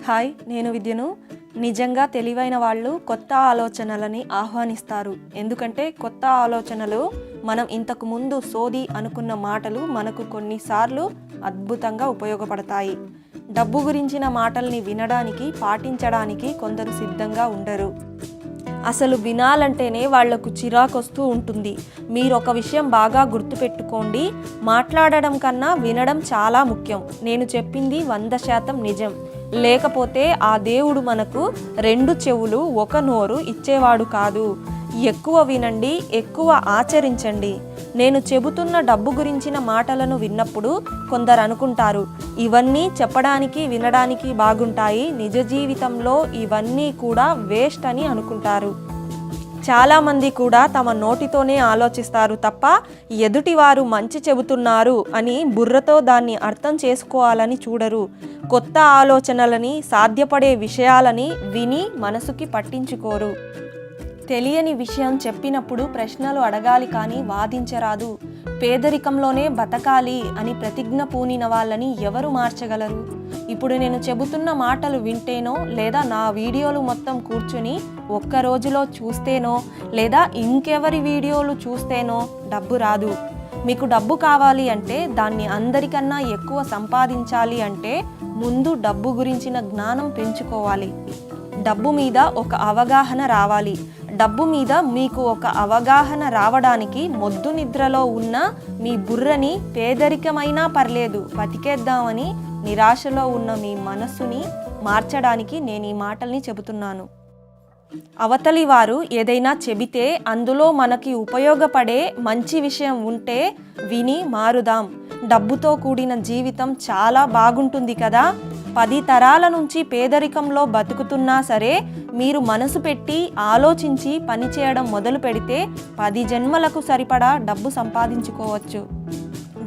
Hi, నేను విద్యను. నిజంగా తెలివైన వాళ్ళు కొత్త ఆలోచనలని ఆహ్వానిస్తారు. ఎందుకంటే కొత్త ఆలోచనలు మనం ఇంతకు ముందు సోది అనుకున్న మాటలు మనకు కొన్నిసార్లు అద్భుతంగా ఉపయోగపడతాయి. డబ్బు గురించిన మాటల్ని వినడానికి, పాటించడానికి కొందరు సిద్ధంగా ఉండరు. అసలు వినాలంటేనే వాళ్లకు చిరాకొస్తూ ఉంటుంది. మీరు ఒక విషయం బాగా గుర్తుపెట్టుకోండి, మాట్లాడడం కన్నా వినడం చాలా ముఖ్యం. నేను చెప్పింది 100% నిజం. లేకపోతే ఆ దేవుడు మనకు 2 చెవులు 1 నోరు ఇచ్చేవాడు కాదు. ఎక్కువ వినండి, ఎక్కువ ఆచరించండి. నేను చెబుతున్న డబ్బు గురించిన మాటలను విన్నప్పుడు కొందరు అనుకుంటారు, ఇవన్నీ చెప్పడానికి వినడానికి బాగుంటాయి, నిజ జీవితంలో ఇవన్నీ కూడా వేస్ట్ అని అనుకుంటారు. చాలామంది కూడా తమ నోటితోనే ఆలోచిస్తారు తప్ప ఎదుటివారు మంచి చెబుతున్నారు అని బుర్రతో దాన్ని అర్థం చేసుకోవాలని చూడరు. కొత్త ఆలోచనలని, సాధ్యపడే విషయాలని విని మనసుకి పట్టించుకోరు. తెలియని విషయం చెప్పినప్పుడు ప్రశ్నలు అడగాలి కానీ వాదించరాదు. పేదరికంలోనే బతకాలి అని ప్రతిజ్ఞ పూనిన వాళ్ళని ఎవరు మార్చగలరు? ఇప్పుడు నేను చెబుతున్న మాటలు వింటేనో, లేదా నా వీడియోలు మొత్తం కూర్చుని ఒక్క రోజులో చూస్తేనో, లేదా ఇంకెవరి వీడియోలు చూస్తేనో డబ్బు రాదు. మీకు డబ్బు కావాలి అంటే, దాన్ని అందరికన్నా ఎక్కువ సంపాదించాలి అంటే ముందు డబ్బు గురించిన జ్ఞానం పెంచుకోవాలి. డబ్బు మీద ఒక అవగాహన రావాలి. డబ్బు మీద మీకు ఒక అవగాహన రావడానికి మొద్దు నిద్రలో ఉన్న మీ బుర్రని, పేదరికమైనా పర్లేదు బతికేద్దామని నిరాశలో ఉన్న మీ మనస్సుని మార్చడానికి నేను ఈ మాటల్ని చెబుతున్నాను. అవతలి వారు ఏదైనా చెబితే అందులో మనకి ఉపయోగపడే మంచి విషయం ఉంటే విని మారుదాం. డబ్బుతో కూడిన జీవితం చాలా బాగుంటుంది కదా. 10 తరాల నుంచి పేదరికంలో బతుకుతున్నా సరే మీరు మనసు పెట్టి ఆలోచించి పనిచేయడం మొదలు పెడితే 10 జన్మలకు సరిపడా డబ్బు సంపాదించుకోవచ్చు.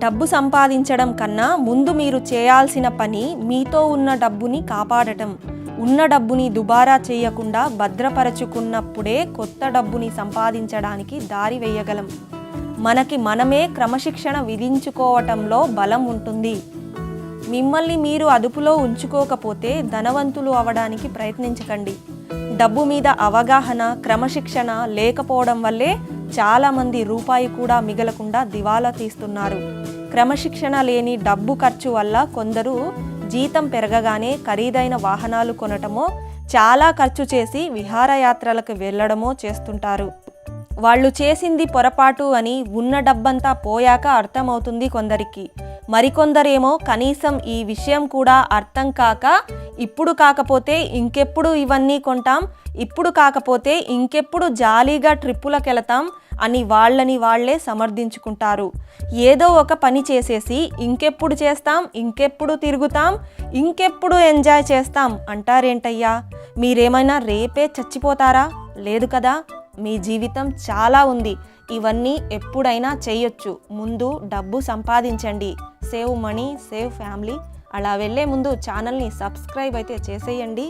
డబ్బు సంపాదించడం కన్నా ముందు మీరు చేయాల్సిన పని మీతో ఉన్న డబ్బుని కాపాడటం. ఉన్న డబ్బుని దుబారా చేయకుండా భద్రపరచుకున్నప్పుడే కొత్త డబ్బుని సంపాదించడానికి దారి వేయగలం. మనకి మనమే క్రమశిక్షణ విధించుకోవటంలో బలం ఉంటుంది. మిమ్మల్ని మీరు అదుపులో ఉంచుకోకపోతే ధనవంతులు అవడానికి ప్రయత్నించకండి. డబ్బు మీద అవగాహన, క్రమశిక్షణ లేకపోవడం వల్లే చాలామంది రూపాయి కూడా మిగలకుండా దివాలా తీస్తున్నారు. క్రమశిక్షణ లేని డబ్బు ఖర్చు వల్ల కొందరు జీతం పెరగగానే ఖరీదైన వాహనాలు కొనటమో, చాలా ఖర్చు చేసి విహారయాత్రలకు వెళ్ళడమో చేస్తుంటారు. వాళ్ళు చేసింది పొరపాటు అని ఉన్న డబ్బంతా పోయాక అర్థమవుతుంది కొందరికి. మరికొందరేమో కనీసం ఈ విషయం కూడా అర్థం కాక, ఇప్పుడు కాకపోతే ఇంకెప్పుడు ఇవన్నీ కొంటాం, ఇప్పుడు కాకపోతే ఇంకెప్పుడు జాలీగా ట్రిప్పులకు వెళతాం అని వాళ్ళని వాళ్లే సమర్థించుకుంటారు. ఏదో ఒక పని చేసేసి ఇంకెప్పుడు చేస్తాం, ఇంకెప్పుడు తిరుగుతాం, ఇంకెప్పుడు ఎంజాయ్ చేస్తాం అంటారేంటయ్యా? మీరేమైనా రేపే చచ్చిపోతారా? లేదు కదా. మీ జీవితం చాలా ఉంది. ఇవన్నీ ఎప్పుడైనా చేయొచ్చు. ముందు డబ్బు సంపాదించండి. Save money, save family. అలా వెళ్ళే ముందు ఛానల్ని సబ్స్క్రైబ్ అయితే చేసేయండి.